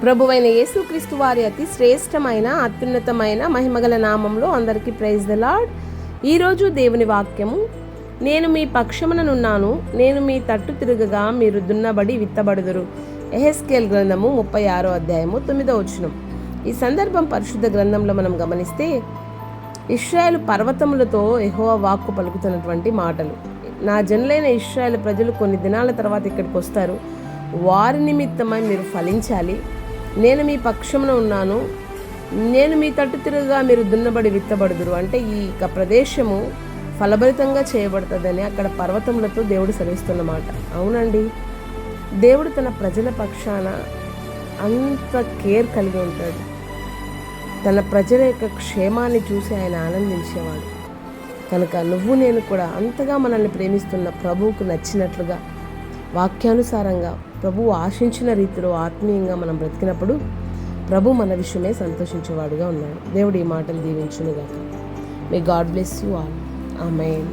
ప్రభువైన యేసుక్రీస్తు వారి అతి శ్రేష్టమైన అత్యున్నతమైన మహిమగల నామంలో అందరికీ ప్రైజ్ ద లార్డ్. ఈరోజు దేవుని వాక్యము, నేను మీ పక్షముననున్నాను, నేను మీ తట్టు తిరగగా మీరు దున్నబడి విత్తబడుదురు. యెహెజ్కేలు గ్రంథము 36వ అధ్యాయము 9వ వచనం. ఈ సందర్భం పరిశుద్ధ గ్రంథంలో మనం గమనిస్తే ఇశ్రాయేలు పర్వతములతో యెహోవా వాక్కు పలుకుతున్నటువంటి మాటలు. నా జనులైన ఇశ్రాయేలు ప్రజలు కొన్ని దినాల తర్వాత ఇక్కడికి వస్తారు, వారి నిమిత్తమై మీరు ఫలించాలి, నేను మీ పక్షమున ఉన్నాను, నేను మీ తట్టు తిరగగా మీరు దున్నబడి విత్తబడుదురు. అంటే ఈ ప్రదేశము ఫలభరితంగా చేయబడుతుందని అక్కడ పర్వతములతో దేవుడు సెలవిస్తున్నమాట. అవునండి, దేవుడు తన ప్రజల పక్షాన అంత కేర్ కలిగి ఉంటాడు. తన ప్రజల యొక్క క్షేమాన్ని చూసి ఆయన ఆనందించేవాడు. కనుక నువ్వు నేను కూడా అంతగా మనల్ని ప్రేమిస్తున్న ప్రభువుకు నచ్చినట్లుగా వాక్యానుసారంగా ప్రభువు ఆశించిన రీతిలో ఆత్మీయంగా మనం బ్రతికినప్పుడు ప్రభు మన విషయమే సంతోషించేవాడుగా ఉన్నాడు. దేవుడు ఈ మాటలు దీవించునుగాక. May God bless you all. Amen.